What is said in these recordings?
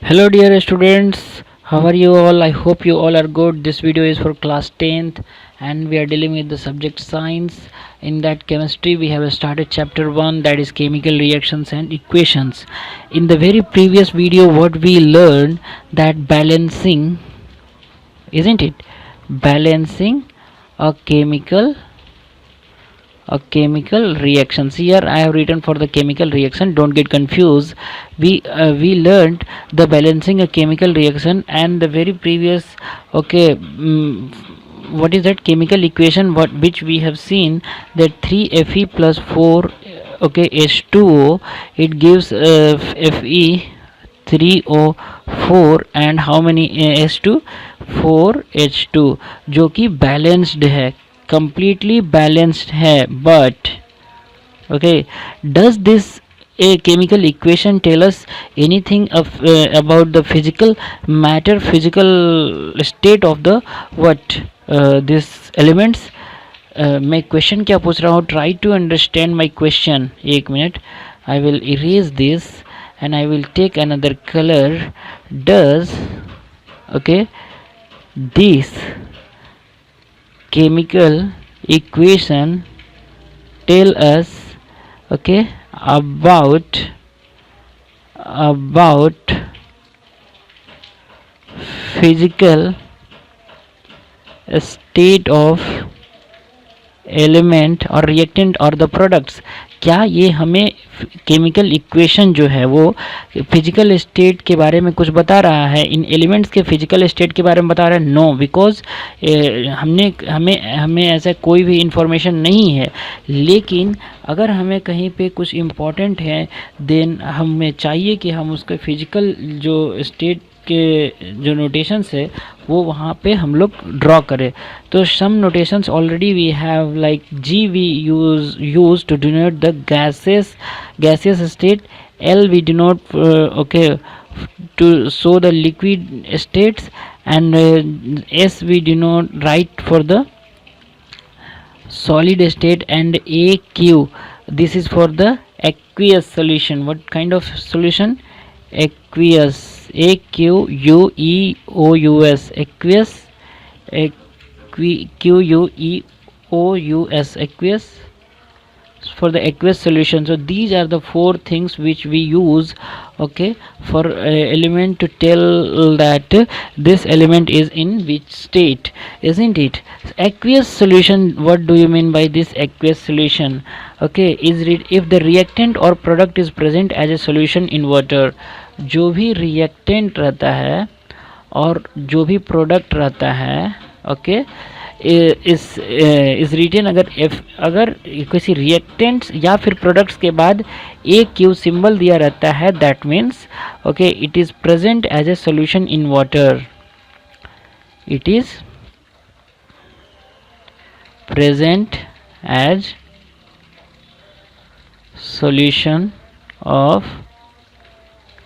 Hello dear students, how are you all? I hope you all are good. This video is for class 10th and we are dealing with the subject science. In that chemistry we have started chapter 1, that is chemical reactions and equations. In the very previous video what we learned, that balancing, isn't it? Balancing a chemical reactions. Here I have written for the chemical reaction, don't get confused. We learned the balancing a chemical reaction, and the very previous, okay, what is that chemical equation what which we have seen, that 3Fe plus 4, okay, H2O, it gives Fe 3O4 and how many H2, 4H2, जो कि balanced है, completely balanced है. But okay, does this a chemical equation tell us anything of about the physical matter, physical state of the what this elements? मैं question क्या पूछ रहा हूँ, try to understand my question. एक minute, I will erase this and I will take another color. Does, okay, this chemical equation tell us, okay, about physical state of element और reactant और the products? क्या ये हमें chemical equation जो है वो physical state के बारे में कुछ बता रहा है, इन एलिमेंट्स के फिजिकल स्टेट के बारे में बता रहा है? नो, बिकॉज हमें ऐसा कोई भी इंफॉर्मेशन नहीं है. लेकिन अगर हमें कहीं पे कुछ इम्पोर्टेंट है, देन हमें चाहिए कि हम उसके फिजिकल जो स्टेट के जो नोटेशंस है वो वहाँ पे हम लोग ड्रॉ करें. तो some notations already we have, like G we use to denote the gaseous state, L we denote okay, to show the liquid states, and S we denote right for the solid state, and AQ, this is for the aqueous solution. What kind of solution? Aqueous, AQUEOUS, aqueous, QUEOUS, aqueous, for the aqueous solution. So these are the four things which we use, okay, for element to tell that this element is in which state, isn't it? Aqueous solution, what do you mean by this aqueous solution? Okay, if the reactant or product is present as a solution in water. जो भी reactant रहता है और जो भी product रहता है, okay, इस रिटेन, अगर किसी रिएक्टेंट्स या फिर प्रोडक्ट्स के बाद एक क्यू सिंबल दिया रहता है, that means okay it is present as a solution in water. It is present as solution of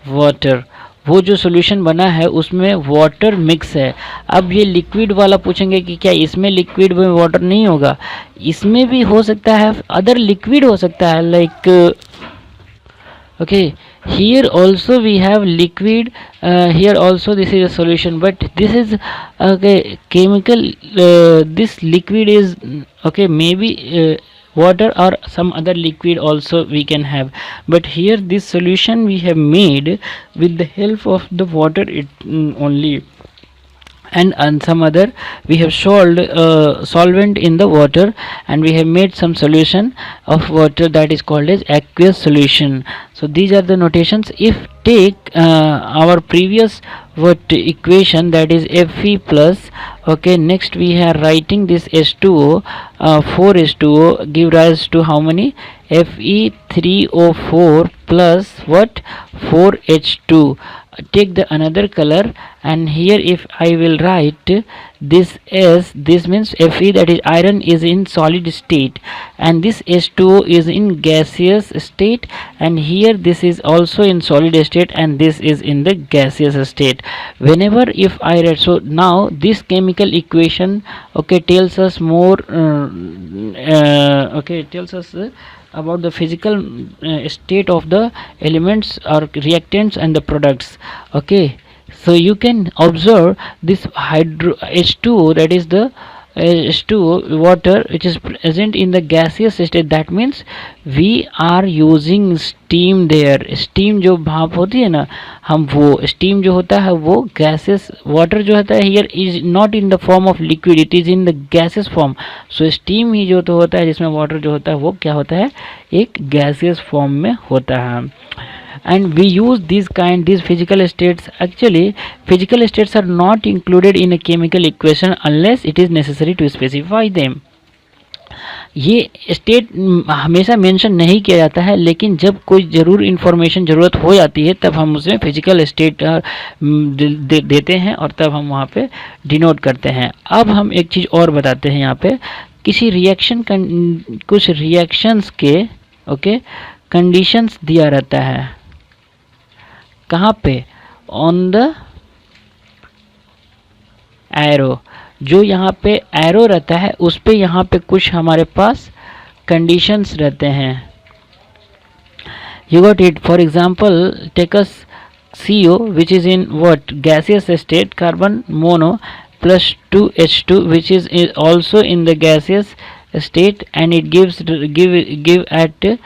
water. वो जो सॉल्यूशन बना है उसमें वाटर मिक्स है. अब ये लिक्विड वाला पूछेंगे कि क्या इसमें लिक्विड में वाटर नहीं होगा? इसमें भी हो सकता है, अदर लिक्विड हो सकता है, like okay, here also we have liquid, here also this is a solution, but this is okay chemical, this liquid is okay, maybe water or some other liquid also we can have, but here this solution we have made with the help of the water only, and some other we have solved solvent in the water, and we have made some solution of water, that is called as aqueous solution. So these are the notations. If take our previous what equation, that is Fe plus, okay, next we are writing this H2O, 4H2O give rise to how many? Fe3O4 plus what? 4H2. Take the another color, and here if I will write this S, this means Fe, that is iron, is in solid state, and this H2O is in gaseous state, and here this is also in solid state, and this is in the gaseous state. Whenever if I write, so now this chemical equation okay tells us more okay tells us about the physical state of the elements or reactants and the products. Okay, so you can observe this hydro H2O, that is the H2O water which is present in the gaseous state. That means we are using steam there. steam जो भाप होती है ना, हम वो steam जो होता है वो gaseous water जो होता है here is not in the form of liquid, it is in the gaseous form. so steam ही जो तो होता है जिसमें water जो होता है वो क्या होता है, एक gaseous form में होता है. and we use these physical states. Actually physical states are not included in a chemical equation unless it is necessary to specify them. ये स्टेट हमेशा मेंशन नहीं किया जाता है, लेकिन जब कोई ज़रूर इन्फॉर्मेशन ज़रूरत हो जाती है तब हम उसमें फिजिकल स्टेट देते हैं और तब हम वहाँ पे डिनोट करते हैं. अब हम एक चीज़ और बताते हैं यहाँ पे, किसी रिएक्शन कुछ रिएक्शंस के ओके कंडीशंस दिया रहता है. कहाँ पे, ऑन द एरो. जो यहाँ पे एरो रहता है उस पे यहाँ पे कुछ हमारे पास कंडीशंस रहते हैं. you got it. for example take us CO which is in what, gaseous state, carbon mono plus 2H2 which is also in the gaseous state, and it give at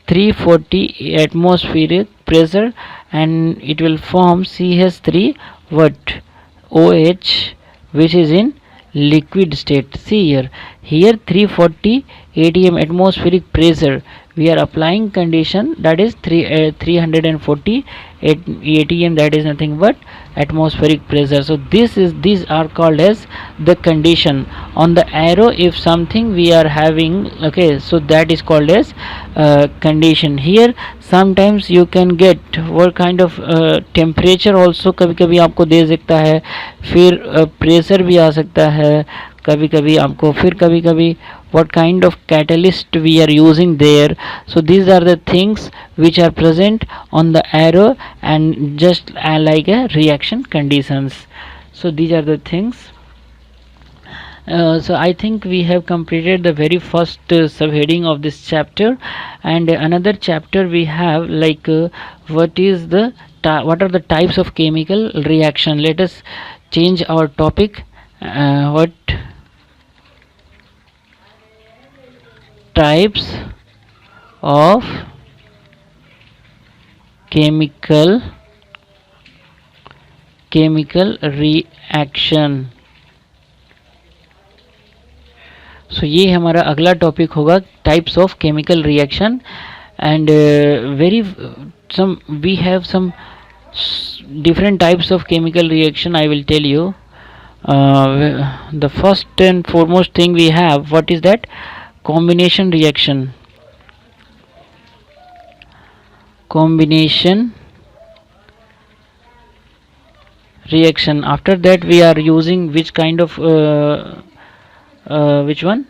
340 atmospheric pressure, and it will form CH3 what, OH, which is in liquid state. see here 340 atm atmospheric pressure, we are applying condition, that is 340 atm, that is nothing but atmospheric pressure. so these are called as the condition on the arrow. if something we are having, okay, so that is called as condition. here sometimes you can get what kind of temperature also कभी कभी आपको दे सकता है, फिर pressure भी आ सकता है कभी कभी आपको, फिर कभी कभी what kind of catalyst we are using there. so these are the things which are present on the arrow and just like a reaction conditions. so these are the things. so I think we have completed the very first subheading of this chapter, and another chapter we have like what are the types of chemical reaction. let us change our topic. What types of chemical reaction. so ये हमारा अगला topic होगा, types of chemical reaction. And very some we have some different types of chemical reaction. I will tell you. The first and foremost thing we have, what is that? Combination reaction. After that we are using which kind of which one,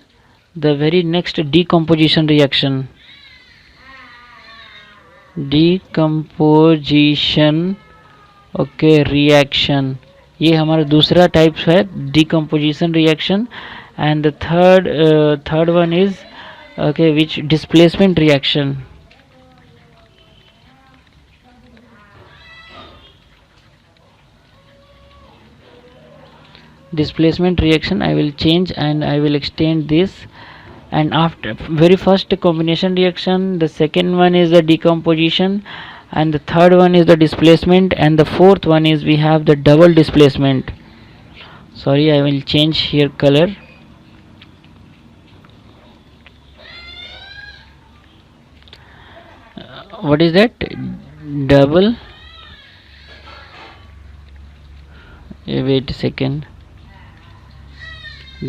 the very next, decomposition reaction. Okay reaction, ये हमारा दूसरा type है decomposition reaction. And the third one is okay which, displacement reaction. displacement reaction I will change and I will extend this. and after very first combination reaction, the second one is the decomposition, and the third one is the displacement, and the fourth one is we have the double displacement. sorry, I will change here color. What is that? Double, wait a second,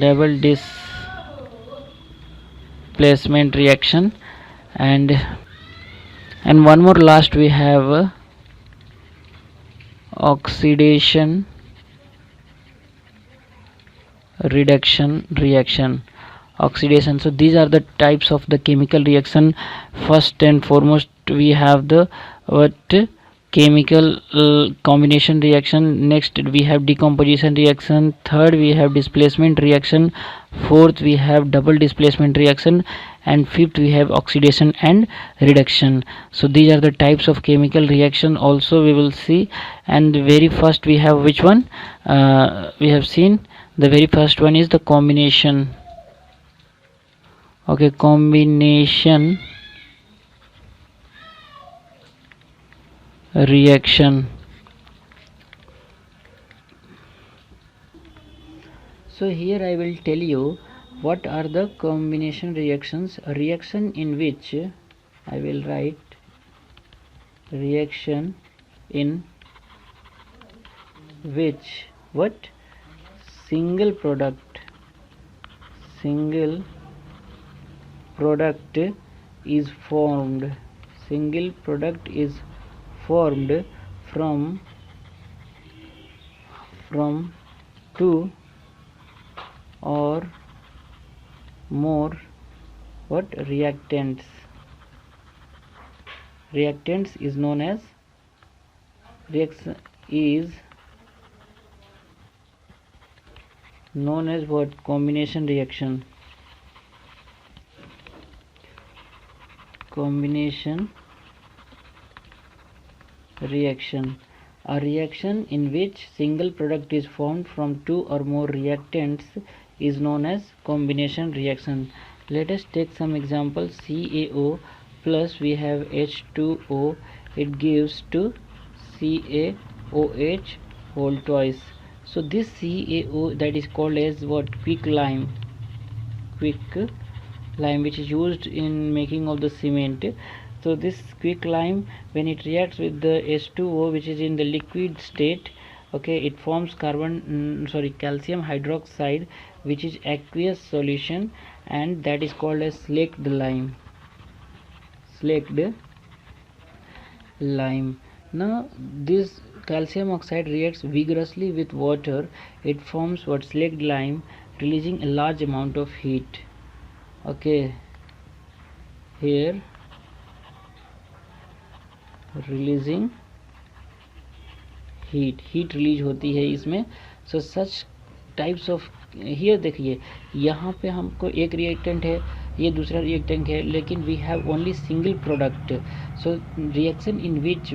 double displacement reaction. and one more last we have oxidation reduction reaction. Oxidation, so these are the types of the chemical reaction. First and foremost we have the what, chemical combination reaction. next we have decomposition reaction. third we have displacement reaction. fourth we have double displacement reaction. and fifth we have oxidation and reduction. So these are the types of chemical reaction also we will see. And the very first we have which one, we have seen the very first one is the combination. Okay, combination reaction. So here I will tell you what are the combination reactions. A reaction in which I will write reaction in which what single product is formed. Single product is formed from two or more what reactants. Reactants is known as reaction is known as what combination reaction. Combination reaction. A reaction in which single product is formed from two or more reactants is known as combination reaction. Let us take some examples. CaO plus we have H2O, it gives to CaOH whole twice. So this CaO, that is called as what, quick lime, which is used in making of the cement. So this quick lime, when it reacts with the H2O which is in the liquid state, okay, it forms calcium hydroxide which is aqueous solution, and that is called as slaked lime. Now this calcium oxide reacts vigorously with water. It forms what, slaked lime, releasing a large amount of heat. Okay, here releasing heat release होती है इसमें. सो such types of, here देखिए यहाँ पे हमको एक reactant है, ये दूसरा रिएक्टेंट है, लेकिन we have only single product. So reaction in which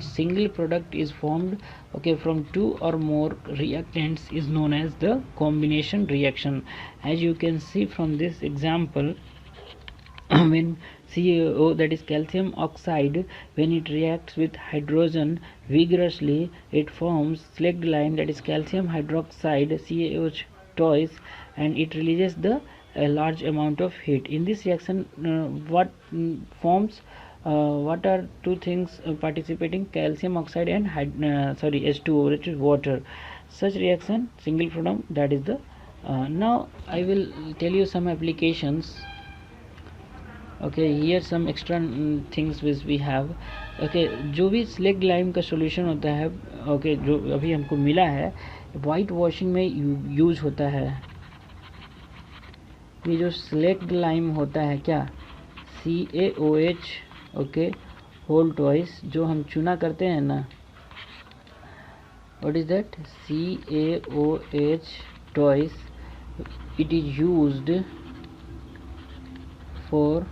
single product is formed okay from two or more reactants is known as the combination reaction. As you can see from this example, when CaO, that is calcium oxide, when it reacts with hydrogen vigorously, it forms slaked lime, that is calcium hydroxide, CaOH twice, and it releases the a large amount of heat. In this reaction, what are two things participating, calcium oxide and H2O, which is water. Such reaction, single product, that is the now I will tell you some applications. Okay, here some extra things which we have. Okay, जो भी slaked lime का solution होता है, okay, जो अभी हमको मिला है, वाइट वॉशिंग में यूज होता है. ये जो स्लेक्ड लाइम होता है क्या, CaOH, ओके, होल ट्वाइस, जो हम चूना करते हैं ना, what is that, CaOH twice, it is used for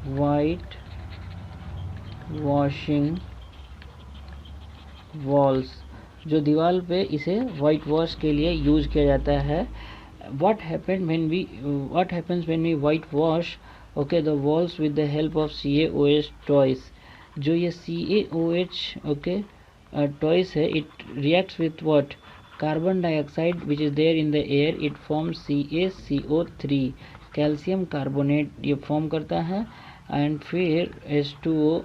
white washing walls. जो दीवार पे इसे वाइट वॉश के लिए यूज किया जाता है. what happens when we white wash, okay, the walls with the help of CaOH twice. जो ये CaOH, okay, twice है, it reacts with what, carbon dioxide which is there in the air, it forms CaCO3, calcium carbonate ये form करता है, and फिर H2O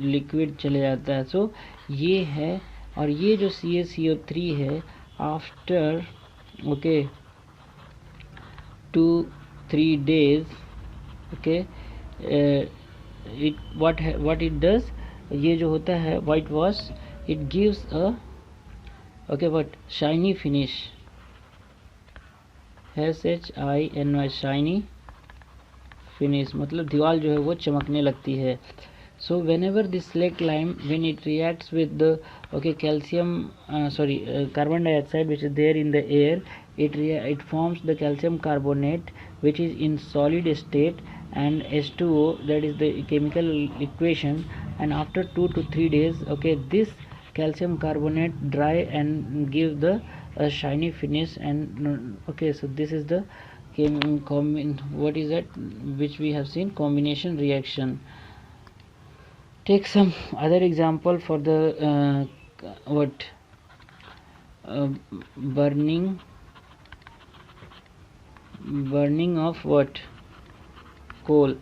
liquid चले जाता है. सो ये है, और ये जो CaCO3 है, after okay 2-3 days, okay, what it does, ये जो होता है white wash, it gives a okay what shiny finish, SHINY, shiny finish, मतलब दीवार जो है वो चमकने लगती है. So whenever this slaked lime, when it reacts with the okay carbon dioxide which is there in the air, it forms the calcium carbonate which is in solid state and H2O, that is the chemical equation, and after 2 to 3 days, okay, this calcium carbonate dry and give the shiny finish. And okay, so this is the what is that which we have seen, combination reaction. Take some other example for the what burning of what, coal.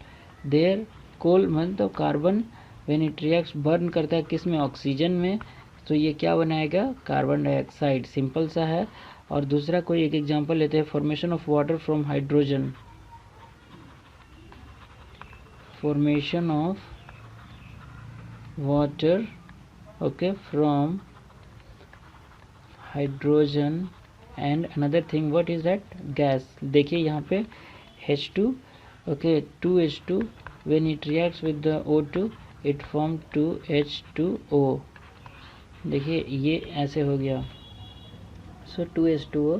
देर कोल मतलब carbon when it reacts burn करता है किस में, oxygen में, तो ये क्या बनाएगा, कार्बन डाइऑक्साइड, सिंपल सा है। और दूसरा कोई एक एग्जांपल लेते हैं, formation of water from hydrogen, formation of water okay from hydrogen and another thing what is that, gas. देखिए यहाँ पे H2 okay 2H2 when it reacts with the O2 it form 2H2O। देखिए ये ऐसे हो गया, so 2H2O।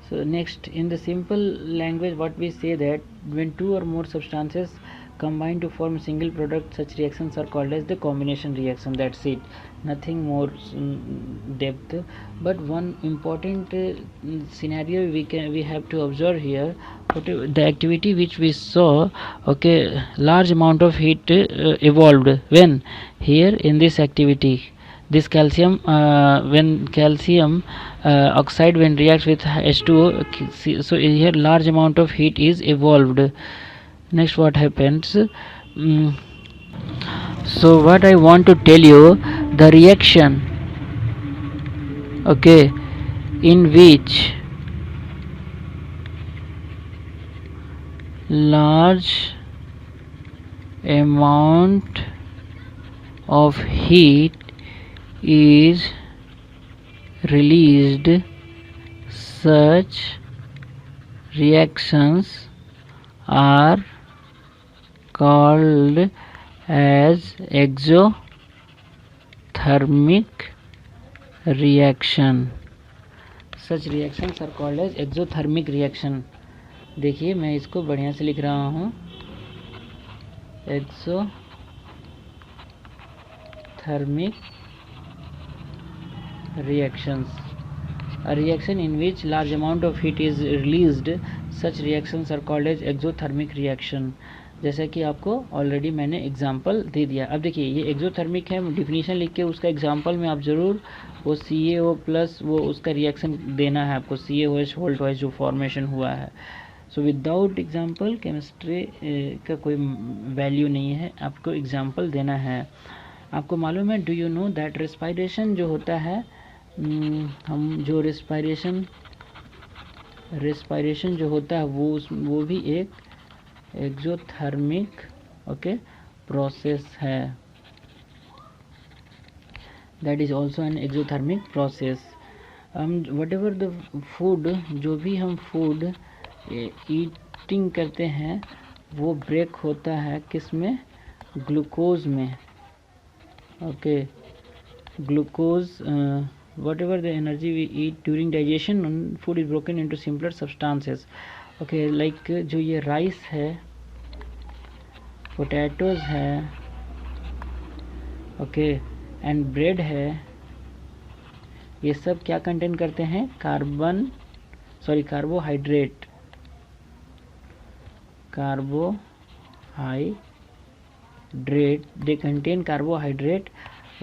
so next in the simple language what we say that when two or more substances combine to form single product, such reactions are called as the combination reaction, that's it, nothing more depth। but one important scenario we have to observe here, the activity which we saw, okay, large amount of heat evolved when, here in this activity, this calcium when calcium oxide when reacts with H2O, so here large amount of heat is evolved। next what happens, so what I want to tell you, the reaction okay in which large amount of heat is released, such reactions are called as exothermic reaction, such reactions are called as exothermic reaction। देखिए मैं इसको बढ़िया से लिख रहा हूँ, exothermic reactions, a reaction in which large amount of heat is released, such reactions are called as exothermic reaction। जैसा कि आपको ऑलरेडी मैंने एग्जांपल दे दिया। अब देखिए ये एक्सोथर्मिक है, डिफिनीशन लिख के उसका एग्जांपल में आप ज़रूर वो CaO प्लस वो उसका रिएक्शन देना है आपको, CaOH वोल्ट वाइज जो फॉर्मेशन हुआ है। सो विदाउट एग्जांपल केमिस्ट्री का कोई वैल्यू नहीं है, आपको एग्जांपल देना है। आपको मालूम है, do you know that respiration जो होता है, हम जो रेस्पायरेशन जो होता है वो भी एक एक्सोथर्मिक ओके प्रोसेस है, that is also an exothermic process. हम वट एवर द फूड, जो भी हम फूड ईटिंग करते हैं वो ब्रेक होता है किस में, ग्लूकोज में okay, glucose whatever the energy we eat during digestion, food is broken into simpler substances okay, like जो ये राइस है, पोटैटोज है ओके एंड ब्रेड है, ये सब क्या कंटेन करते हैं, carbohydrate, they contain carbohydrate.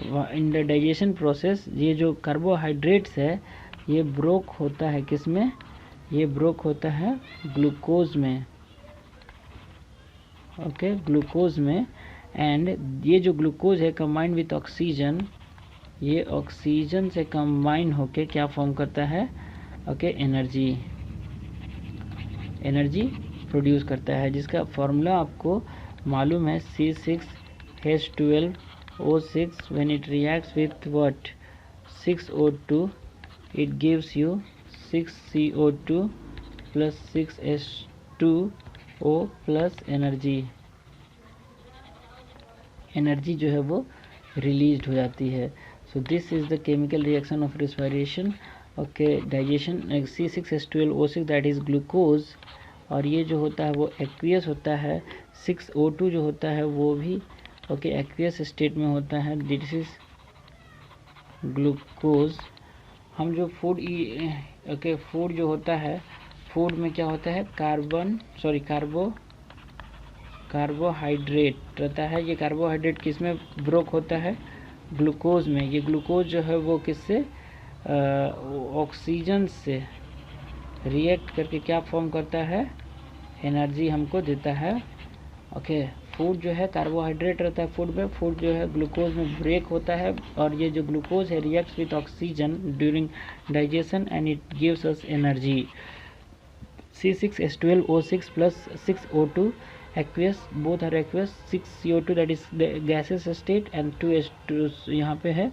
In the digestion process ये जो कार्बोहाइड्रेट्स है ये ब्रोक होता है किस में, ये ब्रोक होता है ग्लूकोज में ओके, ग्लूकोज में। एंड ये जो ग्लूकोज है कंबाइंड विथ ऑक्सीजन, ये ऑक्सीजन से कंबाइन होके क्या फॉर्म करता है ओके, एनर्जी प्रोड्यूस करता है, जिसका फॉर्मूला आपको मालूम है, C6H12O6 when it reacts with what, 6O2 it gives you 6CO2 plus 6H2O plus energy जो है वो रिलीज हो जाती है। So this is the chemical reaction of respiration okay digestion C6H12O6 that is glucose, और ये जो होता है वो एक्वियस होता है। 6O2 जो होता है वो भी ओके एक्वियस स्टेट में होता है, दिस इज ग्लूकोज। हम जो फूड फूड जो होता है, फूड में क्या होता है कार्बोहाइड्रेट रहता है। ये कार्बोहाइड्रेट किस में ब्रोक होता है, ग्लूकोज में। ये ग्लूकोज जो है वो किससे, ऑक्सीजन से रिएक्ट करके क्या फॉर्म करता है, एनर्जी हमको देता है। ओके फूड जो है कार्बोहाइड्रेट रहता है फूड में, फूड जो है ग्लूकोज में ब्रेक होता है, और ये जो ग्लूकोज है reacts with oxygen during digestion and it gives us energy. C6H12O6 plus 6O2 aqueous, both are aqueous। 6CO2 that is the gaseous state and 2H2 यहाँ पे है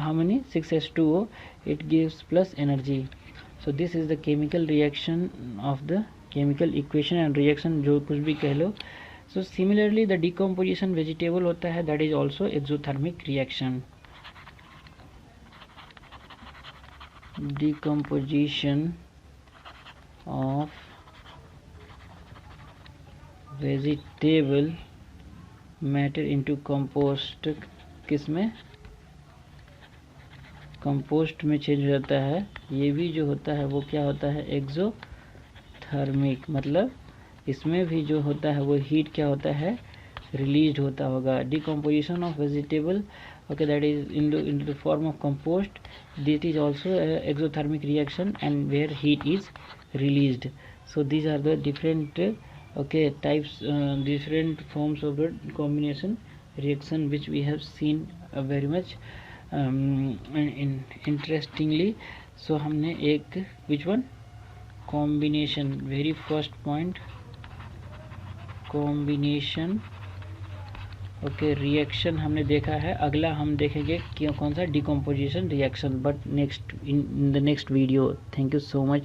how many 6H2O, it gives plus energy। so this is the chemical reaction of the chemical equation and reaction, जो कुछ भी कह लो। so similarly the decomposition vegetable होता है, that is also exothermic reaction। decomposition of vegetable matter into compost, किस में, compost में change हो जाता है। ये भी जो होता है वो क्या होता है, एक्सोथर्मिक, मतलब इसमें भी जो होता है वो हीट क्या होता है, रिलीज होता होगा। Decomposition of vegetable okay that is in the form of compost, this is also exothermic reaction and where heat is released. so these are the different okay types, different forms of the combination reaction which we have seen very much interestingly। so हमने एक which one combination, very first point combination okay reaction हमने देखा है। अगला हम देखेंगे कि कौन सा decomposition reaction, but next in the next video. Thank you so much.